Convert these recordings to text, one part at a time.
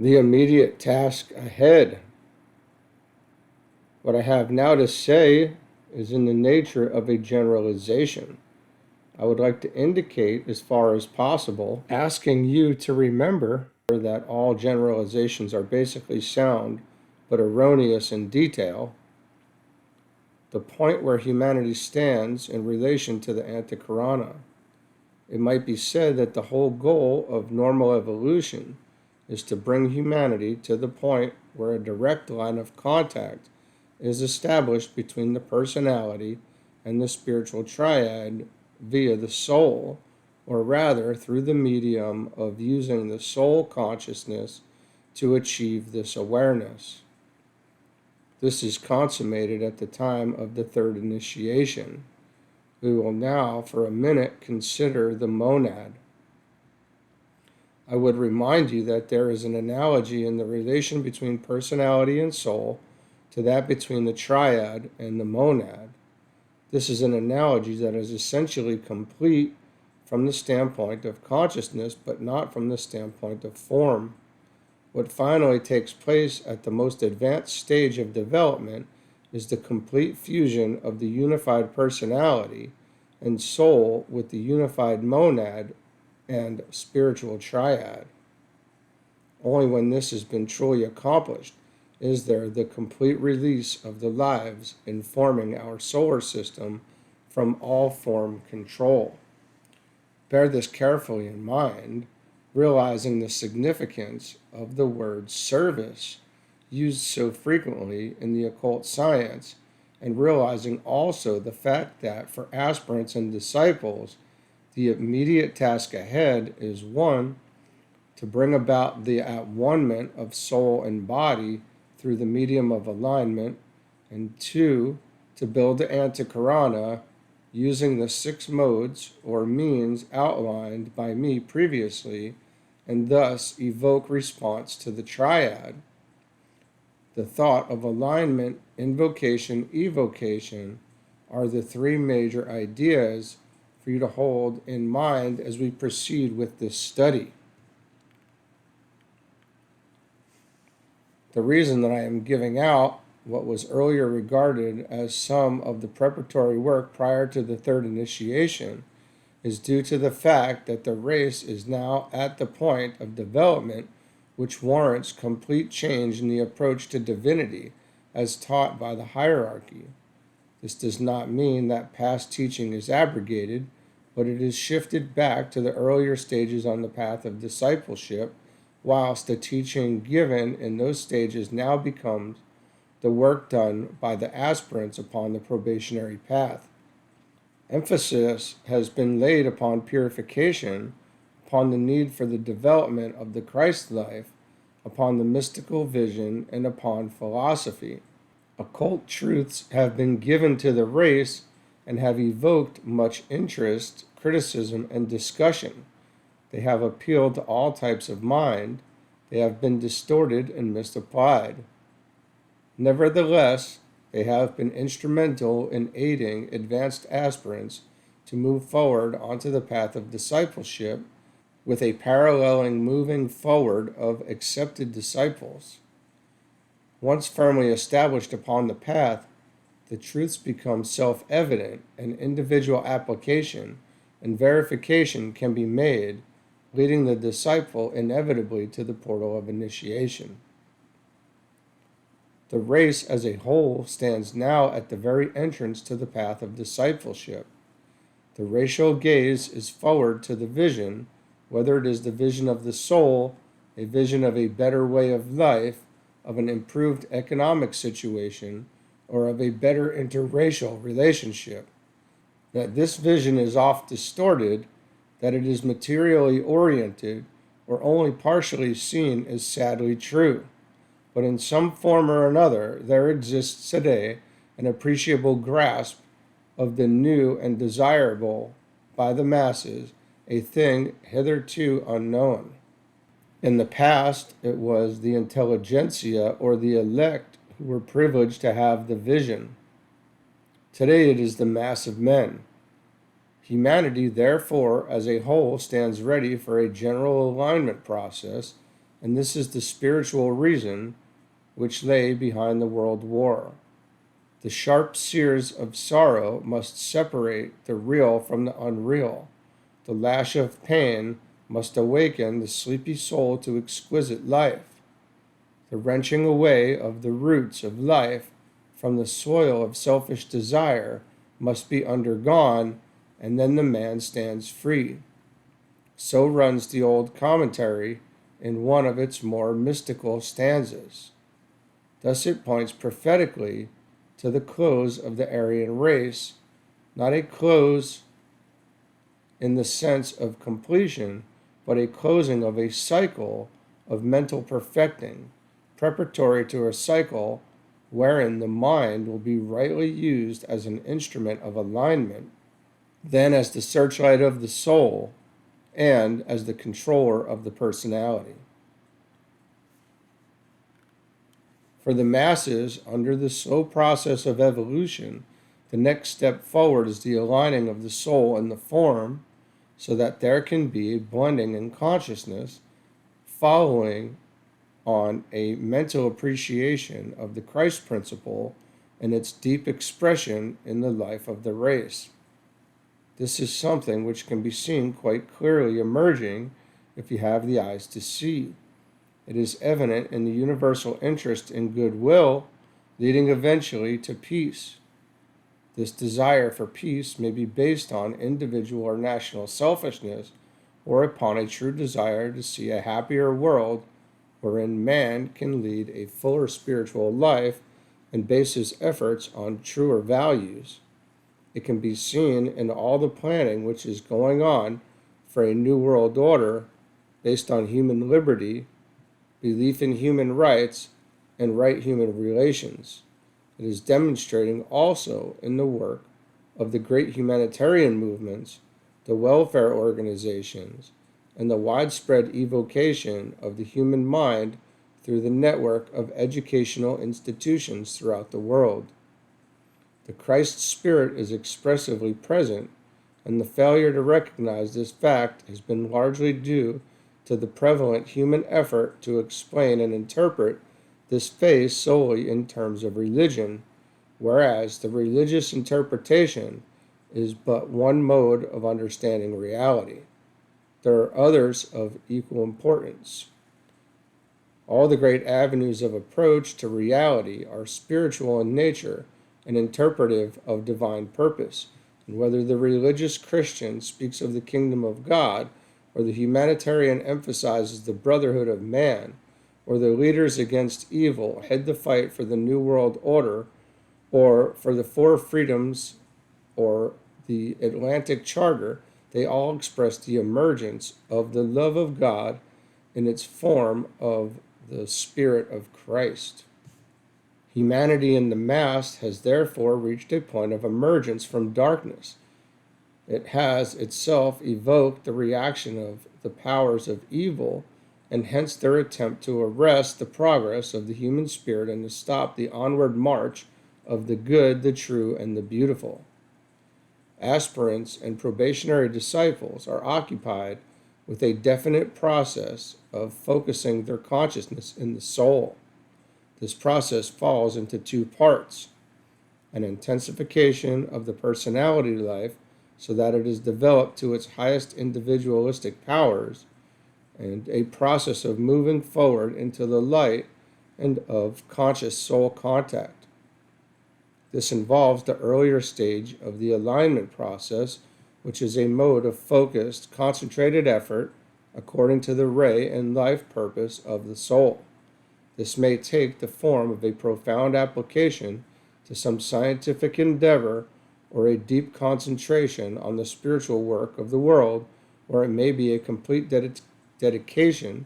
the immediate task ahead. What I have now to say is in the nature of a generalization. I would like to indicate, as far as possible, asking you to remember that all generalizations are basically sound but erroneous in detail. The point where humanity stands in relation to the ANTAHKARANA. It might be said that the whole goal of normal evolution is to bring humanity to the point where a direct line of contact is established between the personality and the spiritual triad via the soul, or rather through the medium of using the soul consciousness to achieve this awareness. This is consummated at the time of the third initiation. We will now, for a minute, consider the monad. I would remind you that there is an analogy in the relation between personality and soul to that between the triad and the monad. This is an analogy that is essentially complete from the standpoint of consciousness, but not from the standpoint of form. What finally takes place at the most advanced stage of development is the complete fusion of the unified personality and soul with the unified monad and spiritual triad. Only when this has been truly accomplished is there the complete release of the lives informing our solar system from all form control. Bear this carefully in mind, realizing the significance of the word service used so frequently in the occult science, and realizing also the fact that for aspirants and disciples, the immediate task ahead is 1. To bring about the at-one-ment of soul and body through the medium of alignment, and 2. To build the ANTAHKARANA using the 6 modes or means outlined by me previously, and thus evoke response to the triad. The thought of alignment, invocation, evocation are the 3 major ideas for you to hold in mind as we proceed with this study. The reason that I am giving out what was earlier regarded as some of the preparatory work prior to the third initiation is due to the fact that the race is now at the point of development which warrants complete change in the approach to divinity as taught by the hierarchy. This does not mean that past teaching is abrogated, but it is shifted back to the earlier stages on the path of discipleship, whilst the teaching given in those stages now becomes the work done by the aspirants upon the probationary path. Emphasis has been laid upon purification, upon the need for the development of the Christ life, upon the mystical vision, and upon philosophy. Occult truths have been given to the race and have evoked much interest, criticism, and discussion. They have appealed to all types of mind. They have been distorted and misapplied. Nevertheless, they have been instrumental in aiding advanced aspirants to move forward onto the path of discipleship with a paralleling moving forward of accepted disciples. Once firmly established upon the path, the truths become self-evident, and individual application and verification can be made, leading the disciple inevitably to the portal of initiation. The race as a whole stands now at the very entrance to the path of discipleship. The racial gaze is forward to the vision, whether it is the vision of the soul, a vision of a better way of life, of an improved economic situation, or of a better interracial relationship. That this vision is oft distorted, that it is materially oriented, or only partially seen is sadly true. But in some form or another, there exists today an appreciable grasp of the new and desirable by the masses, a thing hitherto unknown. In the past, it was the intelligentsia or the elect who were privileged to have the vision. Today it is the mass of men. Humanity, therefore, as a whole, stands ready for a general alignment process and this is the spiritual reason which lay behind the world war. The sharp sears of sorrow must separate the real from the unreal. The lash of pain must awaken the sleepy soul to exquisite life. The wrenching away of the roots of life from the soil of selfish desire must be undergone, and then the man stands free. So runs the old commentary in one of its more mystical stanzas. Thus it points prophetically to the close of the Aryan race, not a close in the sense of completion, but a closing of a cycle of mental perfecting, preparatory to a cycle wherein the mind will be rightly used as an instrument of alignment, then as the searchlight of the soul, and as the controller of the personality. For the masses, under the slow process of evolution, the next step forward is the aligning of the soul and the form, so that there can be a blending in consciousness, following on a mental appreciation of the Christ principle and its deep expression in the life of the race. This is something which can be seen quite clearly emerging if you have the eyes to see. It is evident in the universal interest in goodwill, leading eventually to peace. This desire for peace may be based on individual or national selfishness, or upon a true desire to see a happier world wherein man can lead a fuller spiritual life and base his efforts on truer values. It can be seen in all the planning which is going on for a new world order based on human liberty, belief in human rights, and right human relations. It is demonstrating also in the work of the great humanitarian movements, the welfare organizations, and the widespread evocation of the human mind through the network of educational institutions throughout the world. The Christ spirit is expressively present, and the failure to recognize this fact has been largely due to the prevalent human effort to explain and interpret this phase solely in terms of religion, whereas the religious interpretation is but one mode of understanding reality. There are others of equal importance. All the great avenues of approach to reality are spiritual in nature and interpretive of divine purpose, and whether the religious Christian speaks of the kingdom of God, or the humanitarian emphasizes the brotherhood of man, or the leaders against evil head the fight for the New World Order, or for the Four Freedoms, or the Atlantic Charter, they all express the emergence of the love of God in its form of the Spirit of Christ. Humanity in the mass has therefore reached a point of emergence from darkness. It has itself evoked the reaction of the powers of evil, and hence their attempt to arrest the progress of the human spirit and to stop the onward march of the good, the true, and the beautiful. Aspirants and probationary disciples are occupied with a definite process of focusing their consciousness in the soul. This process falls into two parts: an intensification of the personality life so that it is developed to its highest individualistic powers, and a process of moving forward into the light and of conscious soul contact. This involves the earlier stage of the alignment process, which is a mode of focused, concentrated effort according to the ray and life purpose of the soul. This may take the form of a profound application to some scientific endeavor or a deep concentration on the spiritual work of the world, or it may be a complete dedication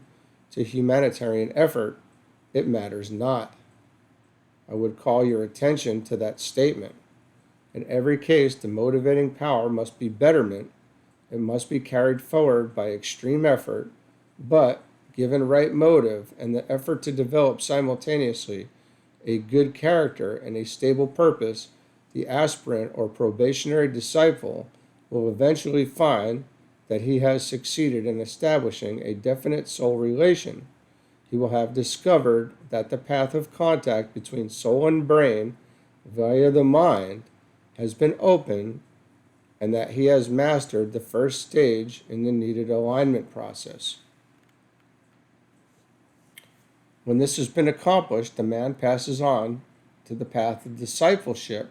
to humanitarian effort. It matters not. I would call your attention to that statement. In every case, the motivating power must be betterment. It must be carried forward by extreme effort, but given right motive and the effort to develop simultaneously a good character and a stable purpose, the aspirant or probationary disciple will eventually find that he has succeeded in establishing a definite soul relation, he will have discovered that the path of contact between soul and brain via the mind has been opened, and that he has mastered the first stage in the needed alignment process. When this has been accomplished, the man passes on to the path of discipleship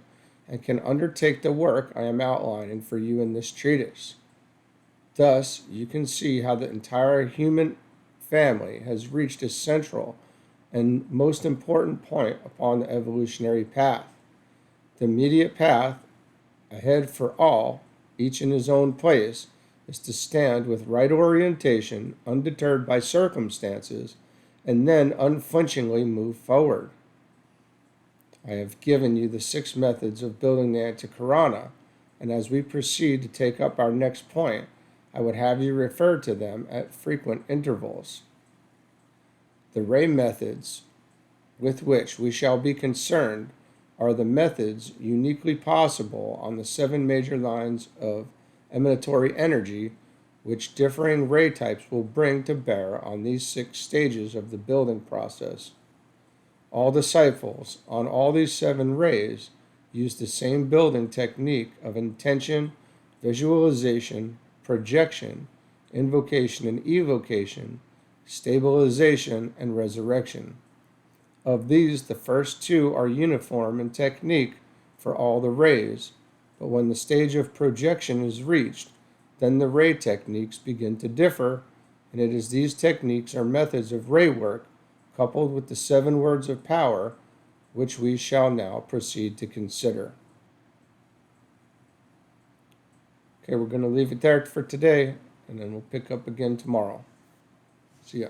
and can undertake the work I am outlining for you in this treatise. Thus, you can see how the entire human family has reached a central and most important point upon the evolutionary path. The immediate path ahead for all, each in his own place, is to stand with right orientation, undeterred by circumstances, and then unflinchingly move forward. I have given you the 6 methods of building the ANTAHKARANA, and as we proceed to take up our next point, I would have you refer to them at frequent intervals. The ray methods with which we shall be concerned are the methods uniquely possible on the 7 major lines of emanatory energy, which differing ray types will bring to bear on these 6 stages of the building process. All disciples on all these 7 rays use the same building technique of intention, visualization, projection, invocation and evocation, stabilization, and resurrection. Of these, the first 2 are uniform in technique for all the rays, but when the stage of projection is reached, then the ray techniques begin to differ, and it is these techniques or methods of ray work, coupled with the 7 words of power, which we shall now proceed to consider. Okay, we're going to leave it there for today, and then we'll pick up again tomorrow. See ya.